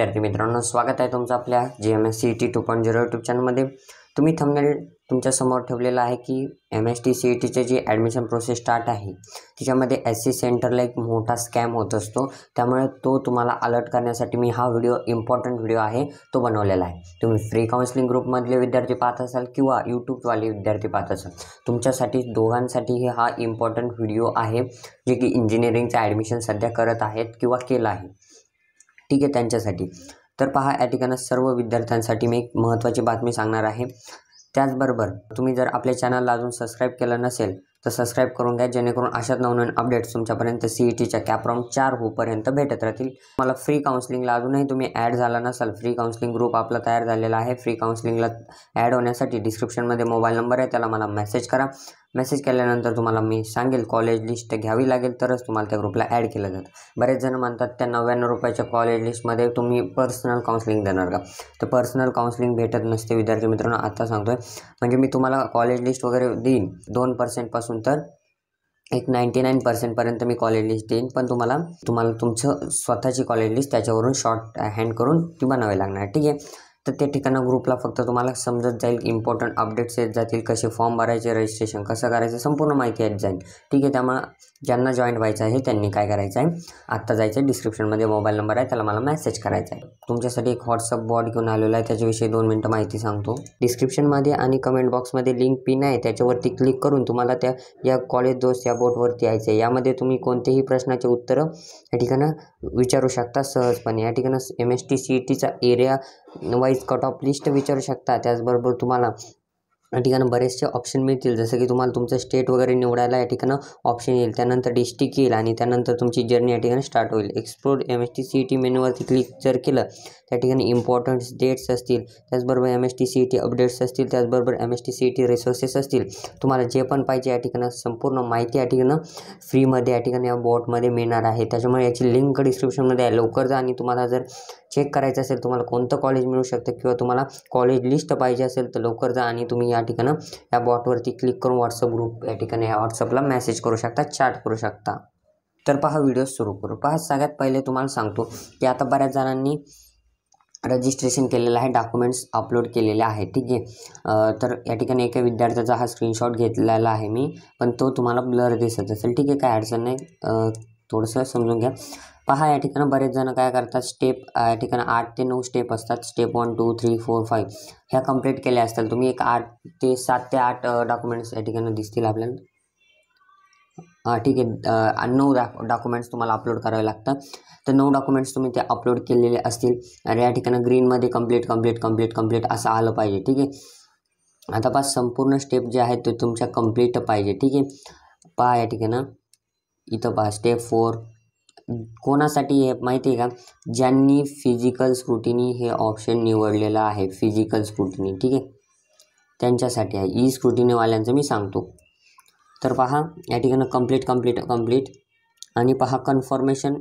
विद्यार्थी मित्रांनो, स्वागत आहे तुमचं आपल्या GMS-CET 2.0 यूट्यूब चॅनलमध्ये। तुम्ही थंबनेल तुमच्या समोर ठेवलेला आहे की MST-CETचे जी ॲडमिशन प्रोसेस स्टार्ट आहे त्याच्यामध्ये SC सेंटरला एक मोठा स्कॅम होत असतो। त्यामुळे तो तुम्हाला अलर्ट करण्यासाठी मी हा व्हिडिओ इम्पॉर्टंट व्हिडिओ आहे तो बनवलेला आहे। तुम्ही फ्री काउन्सिलिंग ग्रुपमधले विद्यार्थी पाहत असाल किंवा यूट्यूबवाले विद्यार्थी पाहत असाल, तुमच्यासाठी दोघांसाठी हा इम्पॉर्टंट व्हिडिओ आहे, जे की इंजिनिअरिंगचं ॲडमिशन सध्या करत आहेत किंवा केलं आहे, ठीक आहे, त्यांच्यासाठी। तर पहा, या ठिकाणी सर्व विद्यार्थ्यांसाठी मी एक महत्त्वाची बातमी सांगणार आहे। त्याचबरोबर तुम्ही जर आपल्या चॅनलला अजून सबस्क्राईब केलं नसेल तर सबस्क्राईब करून घ्या, जेणेकरून अशाच नवनवीन अपडेट्स तुमच्यापर्यंत CETच्या कॅप राऊंड 4 होईपर्यंत भेटत राहतील। मला फ्री काउन्सिलिंगला अजूनही तुम्ही ॲड झाला नसाल, फ्री काउन्सिलिंग ग्रुप आपला तयार झालेला आहे। फ्री काउन्सिलिंगला ॲड होण्यासाठी डिस्क्रिप्शनमध्ये मोबाईल नंबर आहे, त्याला मला मेसेज करा। मेसेज केल्यानंतर तुम्हाला मी सांगेल कॉलेज लिस्ट घ्यावी लागेल, तरच तुम्हाला त्या ग्रुपला ॲड केलं जातं। बरेच जण म्हणतात त्या 99 रुपयाच्या कॉलेज लिस्टमध्ये तुम्ही पर्सनल काउन्सिलिंग देणार का? तर पर्सनल काउन्सिलिंग भेटत नसते विद्यार्थी मित्रांनो, आता सांगतोय। म्हणजे मी तुम्हाला कॉलेज लिस्ट वगैरे देईन 2% पासून तर एक 99% पर्यंत मी कॉलेज लिस्ट देईन, पण तुम्हाला तुमचं स्वतःची कॉलेज लिस्ट त्याच्यावरून शॉर्ट हँड करून ती बनावी लागणार, ठीक आहे। तर त्या ठिकाणी ग्रुपला फक्त तुम्हाला समजत जाईल, इम्पॉर्टंट अपडेट्स येत जातील, कसे फॉर्म भरायचे, रजिस्ट्रेशन कसं करायचं, संपूर्ण माहिती येत जाईल, ठीक आहे। त्यामुळे ज्यांना जॉईन व्हायचं आहे त्यांनी काय करायचं आहे, आत्ता जायचं, डिस्क्रिप्शनमध्ये मोबाईल नंबर आहे, त्याला मला मेसेज करायचा आहे। तुमच्यासाठी एक व्हॉट्सअप बॉट घेऊन आलेला आहे, त्याच्याविषयी 2 मिनिटं माहिती सांगतो। डिस्क्रिप्शनमध्ये आणि कमेंट बॉक्समध्ये लिंक पिन आहे, त्याच्यावरती क्लिक करून तुम्हाला या कॉलेज दोस्त या बोटवरती यायचं आहे। यामध्ये तुम्ही कोणतेही प्रश्नाचे उत्तरं या ठिकाणी विचारू शकता सहजपणे। या ठिकाणी MST-CETचा area wise cut off list विचारू शकता। त्याचबरोबर तुम्हाला या ठिकाणी बरेचसे ऑप्शन मिळतील, जसं की तुम्हाला तुमचं स्टेट वगैरे निवडायला या ठिकाणी ऑप्शन येईल, त्यानंतर डिस्ट्रिक्ट येईल आणि त्यानंतर तुमची जर्नी या ठिकाणी स्टार्ट होईल। एक्सप्लोर MST-CET मेनूवरती क्लिक जर केलं, त्या ठिकाणी इम्पॉर्टंट डेट्स असतील, त्याचबरोबर MST-CET अपडेट्स असतील, त्याचबरोबर MST-CET रिसोर्सेस असतील। तुम्हाला जे पण पाहिजे या ठिकाणी संपूर्ण माहिती या ठिकाणी फ्रीमध्ये या ठिकाणी या बॉटमध्ये मिळणार आहे। त्याच्यामुळे याची लिंक डिस्क्रिप्शनमध्ये आहे, लवकर जा। आणि तुम्हाला जर चेक करायचं असेल तुम्हाला कोणतं कॉलेज मिळू शकतं किंवा तुम्हाला कॉलेज लिस्ट पाहिजे असेल तर लवकर जा आणि तुम्ही या ठिकाणी या बॉटवरती क्लिक करून व्हॉट्सअप ग्रुप या ठिकाणी या व्हॉट्सअपला मेसेज करू शकता, चॅट करू शकता। तर पहा, व्हिडिओ सुरू करू। पहा, सगळ्यात पहिले तुम्हाला सांगतो की आता बऱ्याच जणांनी रजिस्ट्रेशन केलेलं आहे, डॉक्युमेंट्स अपलोड केलेले आहेत, ठीक आहे। तर या ठिकाणी एका विद्यार्थ्याचा हा स्क्रीनशॉट घेतलेला आहे मी, पण तो तुम्हाला ब्लर दिसत असेल, ठीक आहे, काय अडचण नाही, थोडंसं समजून घ्या। पहा, या ठिकाणी बरेच जण काय करतात, स्टेप या ठिकाणी 8 ते 9 स्टेप असतात, स्टेप 1 2 3 4 5 ह्या कंप्लीट केल्या असतील। तुम्ही एक 7 ते 8 डॉक्युमेंट्स या ठिकाणी दिसतील आपल्याला, ठीक आहे। 9 डॉक्युमेंट्स तुम्हाला अपलोड करावे लागतात। तर 9 डॉक्युमेंट्स तुम्ही ते अपलोड केलेले असतील आणि या ठिकाणी ग्रीनमध्ये कंप्लीट असं आलं पाहिजे, ठीक आहे। आता पहा, संपूर्ण स्टेप जे आहेत ते तुमच्या कंप्लीट पाहिजे, ठीक आहे। पहा, या ठिकाणी इथं पहा, स्टेप 4 कोणासाठी आहे माहिती आहे का? ज्यांनी फिजिकल स्क्रुटिनी हे ऑप्शन निवडलेलं आहे, फिजिकल स्क्रुटिनी, ठीक आहे, त्यांच्यासाठी आहे। ई स्क्रुटिनीवाल्यांचं मी सांगतो। तर पहा, या ठिकाणी कंप्लीट आणि पहा, कन्फर्मेशन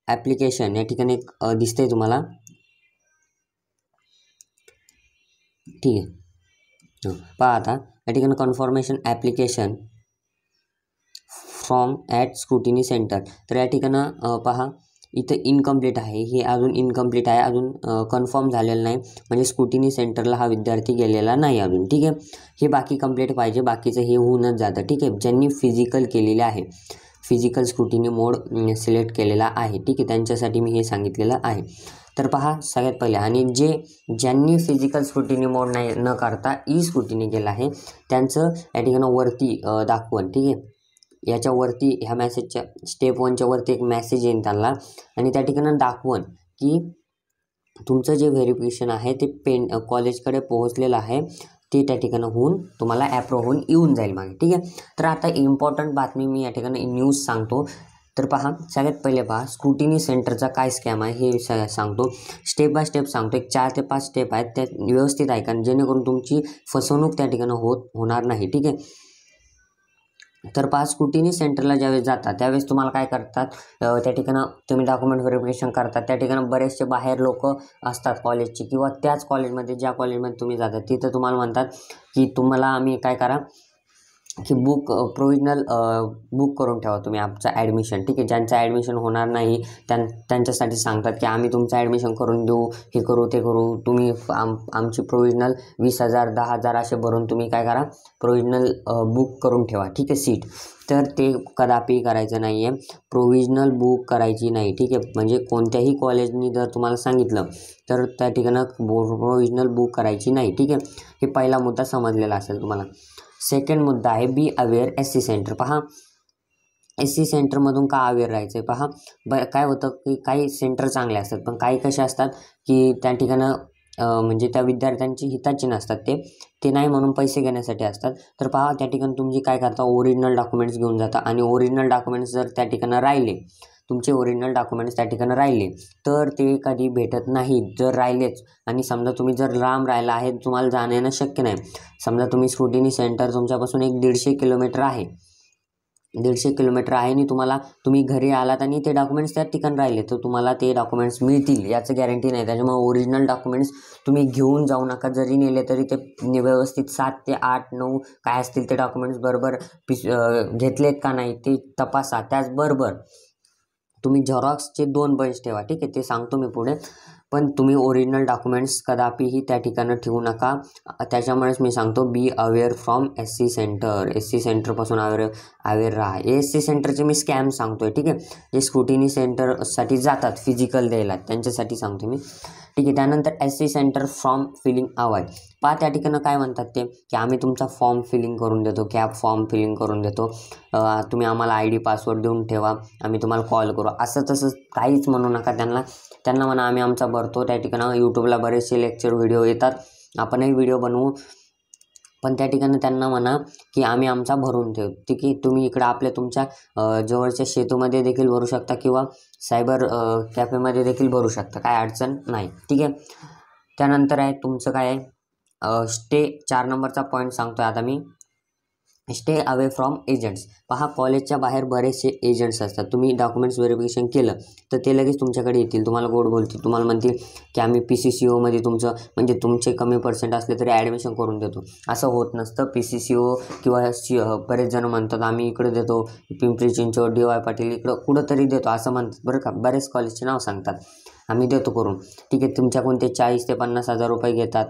ॲप्लिकेशन या ठिकाणी एक दिसतंय तुम्हाला, ठीक आहे। पहा, आता या ठिकाणी confirmation application from at scrutiny centre, तर या ठिकाणी पहा, इथं इनकम्प्लीट आहे, हे अजून इनकम्प्लीट आहे, अजून कन्फर्म झालेलं नाही, म्हणजे स्क्रुटिनी सेंटरला हा विद्यार्थी गेलेला नाही अजून, ठीक आहे। हे बाकी कंप्लीट पाहिजे, बाकीचं हे होऊनच जातं, ठीक आहे। ज्यांनी फिजिकल केलेले आहे, फिजिकल स्क्रुटिनी मोड सिलेक्ट केलेला आहे, ठीक आहे, त्यांच्यासाठी मी हे सांगितलेलं आहे। तर पहा, सगळ्यात पहिले आणि ज्यांनी फिजिकल स्क्रुटिनी मोड न करता ई स्क्रुटिनी केलं आहे त्यांचं या ठिकाणी वरती दाखवून, ठीक आहे, याच्यावरती ह्या मेसेजच्या स्टेप 1च्या वरती एक मेसेज येईल त्यांना आणि त्या ठिकाणी दाखवून की तुमचं जे व्हेरिफिकेशन आहे ते कॉलेजकडे पोहोचलेलं आहे, ते त्या ठिकाणी होऊन तुम्हाला ॲप्रूव्ह होऊन येऊन जाईल मागे, ठीक आहे। तर आता इम्पॉर्टंट बातमी मी या ठिकाणी न्यूज सांगतो। तर पहा, सगळ्यात पहिले पहा, स्क्रुटिनी सेंटरचा काय स्कॅम आहे हे सांगतो, स्टेप बाय स्टेप सांगतो। एक 4 ते 5 स्टेप आहेत, त्या व्यवस्थित ऐका, जेणेकरून तुमची फसवणूक त्या ठिकाणी होणार नाही, ठीक आहे। तर पहा, स्क्रुटिनी सेंटरला ज्यावेळेस जातात त्यावेळेस तुम्हाला काय करतात, त्या ठिकाणी तुम्ही डॉक्युमेंट व्हेरिफिकेशन करतात, त्या ठिकाणी बरेचसे बाहेर लोक असतात कॉलेजचे किंवा त्याच कॉलेजमध्ये ज्या कॉलेजमध्ये तुम्ही जातात तिथं तुम्हाला म्हणतात की तुम्हाला आम्ही काय करा, की प्रोविजनल बुक करून ठेवा तुम्ही आमचं ॲडमिशन, ठीक आहे. ज्यांचं ॲडमिशन होणार नाही त्यांच्यासाठी सांगतात की आम्ही तुमचं ॲडमिशन करून देऊ, हे करू ते करू, तुम्ही आमची प्रोविजनल 20,000 10,000 असे भरून तुम्ही काय करा, प्रोविजनल बुक करून ठेवा, ठीक आहे, सीट. तर ते कदापि करायचं नाही आहे, प्रोविजनल बुक करायची नाही, ठीक आहे. म्हणजे कोणत्याही कॉलेजनी जर तुम्हाला सांगितलं तर त्या ठिकाणं प्रोविजनल बुक करायची नाही, ठीक आहे. हे पहिला मुद्दा समजलेला असेल तुम्हाला. सेकंड मुद्दा आहे बी अवेअर SC सेंटर. पहा, SC सेंटरमधून का अवेअर राहायचं आहे. पहा काय होतं की काही सेंटर चांगले असतात, पण काही कसे असतात की त्या ठिकाणं म्हणजे त्या विद्यार्थ्यांची हिताची नसतात, ते नाही म्हणून पैसे घेण्यासाठी असतात. तर पहा, त्या ठिकाणी तुम्ही काय करता, ओरिजिनल डॉक्युमेंट्स घेऊन जाता आणि ओरिजिनल डॉक्युमेंट्स जर त्या ठिकाणं राहिले, तुमचे ओरिजिनल डॉक्युमेंट्स त्या ठिकाणं राहिले तर ते कधी भेटत नाहीत. जर राहिलेच आणि समजा तुम्ही जर लांब राहिला आहे, तुम्हाला जाणं येणं शक्य नाही, समजा तुम्ही स्क्रुटिनी सेंटर तुमच्यापासून 150 किलोमीटर आहे, 150 किलोमीटर आहे आणि तुम्ही घरी आलात आणि ते डॉक्युमेंट्स त्या ठिकाणी राहिले, तर तुम्हाला ते डॉक्युमेंट्स मिळतील याचं गॅरंटी नाही. त्याच्यामुळे ओरिजिनल डॉक्युमेंट्स तुम्ही घेऊन जाऊ नका. जरी नेले तरी ते व्यवस्थित 7 ते 8 9 काय असतील ते डॉक्युमेंट्स बरोबर घेतलेत का नाही ते तपासा. त्याचबरोबर तुम्ही झेरॉक्सचे 2 बंच ठेवा, ठीक आहे, ते सांगतो मी पुढे. पण तुम्ही ओरिजिनल डॉक्युमेंट्स कदापिही त्या ठिकाणं ठेवू नका. त्याच्यामुळेच मी सांगतो be aware from SC centre. SC सेंटरपासून अवेअर राहा. SC सेंटरचे मी स्कॅम सांगतो आहे, ठीक आहे, जे स्क्रुटिनी सेंटरसाठी जातात फिजिकल द्यायला त्यांच्यासाठी सांगतो मी, ठीक आहे. त्यानंतर SC centre form filling avoid. पहा, त्या ठिकाणं काय म्हणतात ते की आम्ही तुमचा फॉर्म फिलिंग करून देतो, कॅप फॉर्म फिलिंग करून देतो, तुम्ही आम्हाला ID पासवर्ड देऊन ठेवा, आम्ही तुम्हाला कॉल करू, असं तसं काहीच म्हणू नका. त्यांना म्हणा आम्ही आमचा भरतो. त्या ठिकाणं यूट्यूबला बरेचसे लेक्चर व्हिडिओ येतात, आपणही व्हिडिओ बनवू, पण त्या ठिकाणी त्यांना म्हणा की आम्ही आमचा भरून ठेवू, ठीक आहे. तुम्ही इकडं तुमच्या जवळच्या सेतूमध्ये देखील भरू शकता किंवा सायबर कॅफेमध्ये देखील भरू शकता, काय अडचण नाही, ठीक आहे. त्यानंतर आहे तुमचं काय आहे स्टे. 4 नंबरचा पॉईंट सांगतो आहे आता मी, स्टे अवे फ्रॉम एजंट्स. पहा, कॉलेजच्या बाहेर बरेचसे एजंट्स असतात. तुम्ही डॉक्युमेंट्स व्हेरिफिकेशन केलं तर ते लगेच तुमच्याकडे येतील, तुम्हाला गोड बोलतील, तुम्हाला म्हणतील की आम्ही PCCOमध्ये तुमचं म्हणजे तुमचे कमी पर्सेंट असले तरी ॲडमिशन करून देतो. असं होत नसतं. PCCO किंवा बरेच जण म्हणतात आम्ही इकडे देतो, पिंपरी चिंचवड DY पाटील इकडं कुठंतरी देतो असं म्हणतात बरं का. बरेच कॉलेजचे नाव सांगतात आम्ही देतो करून, ठीक आहे. तुमच्याकडून ते 40 ते 50 हजार रुपये घेतात,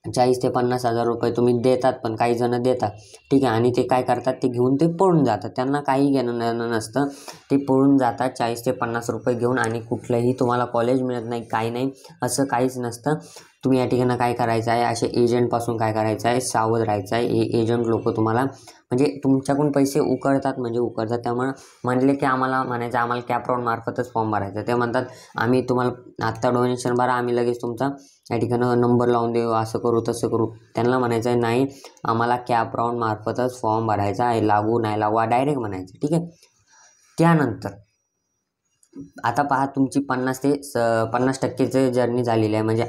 40 ते 50 हजार रुपये तुम्ही देतात, पण काही जण देतात, ठीक आहे. आणि ते काय करतात, ते घेऊन ते पळून जातात, त्यांना काही घेणं नसतं, ते पळून जातात 40 ते 50 रुपये घेऊन आणि कुठलंही तुम्हाला कॉलेज मिळत नाही, काही नाही, असं काहीच नसतं. तुम्ही या ठिकाणी काय करायचं आहे, असे एजंटपासून काय करायचं आहे, सावध राहायचं आहे. हे एजंट लोक तुम्हाला म्हणजे तुमच्याकडून पैसे उकळतात म्हणजे उकळतात. त्यामुळे म्हणले की आम्हाला कॅपराऊंड मार्फतच फॉर्म भरायचा. ते म्हणतात आम्ही तुम्हाला आत्ता डोनेशन भरा, आम्ही लगेच तुमचा या ठिकाणं नंबर लावून देऊ, असं करू तसं करू. त्यांना म्हणायचं आहे नाही, आम्हाला कॅपराऊंड मार्फतच फॉर्म भरायचा आहे, लागू नाही लागू डायरेक्ट म्हणायचं, ठीक आहे. त्यानंतर आता पहा, तुमची 50% जर्नी झालेली आहे, म्हणजे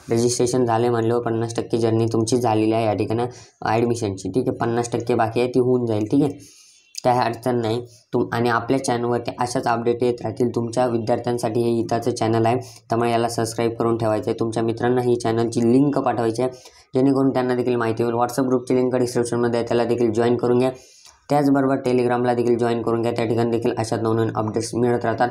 रजिस्ट्रेशन झाले म्हणल्यावर 50% जर्नी तुमची झालेली आहे या ठिकाणी ॲडमिशनची, ठीक आहे. 50% बाकी आहे, ती होऊन जाईल, ठीक आहे, काही अडचण नाही. आणि आपल्या चॅनलवरती अशाच अपडेट येत राहतील तुमच्या विद्यार्थ्यांसाठी. हे हिताचं चॅनल आहे, त्यामुळे याला सबस्क्राईब करून ठेवायचं आहे. तुमच्या मित्रांना ही चॅनलची लिंक पाठवायची आहे, जेणेकरून त्यांना देखील माहिती होईल. व्हॉट्सअप ग्रुपची लिंक डिस्क्रिप्शनमध्ये आहे, त्याला देखील जॉईन करून घ्या. त्याचबरोबर टेलिग्रामला देखील जॉईन करून घ्या, त्या ठिकाणी देखील अशाच नवनवीन अपडेट्स मिळत राहतात,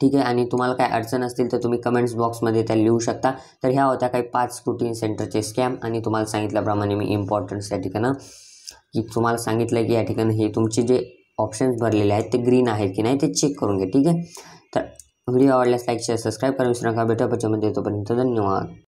ठीक आहे. आणि तुम्हाला काय अडचण असतील तर तुम्ही कमेंट्स बॉक्समध्ये त्या लिहू शकता. तर ह्या होत्या काही 5 स्क्रुटिनी सेंटरचे स्कॅम. आणि तुम्हाला सांगितल्याप्रमाणे मी इम्पॉर्टन्स या ठिकाणं की तुम्हाला सांगितलं की या ठिकाणी हे तुमचे जे ऑप्शन्स भरलेले आहेत ते ग्रीन आहेत की नाही ते चेक करून घ्या, ठीक आहे. तर व्हिडिओ आवडल्यास लाईक शेअर सबस्क्राईब करा, विसरू नका. भेटूया पुढच्या मध्ये, तोपर्यंत धन्यवाद.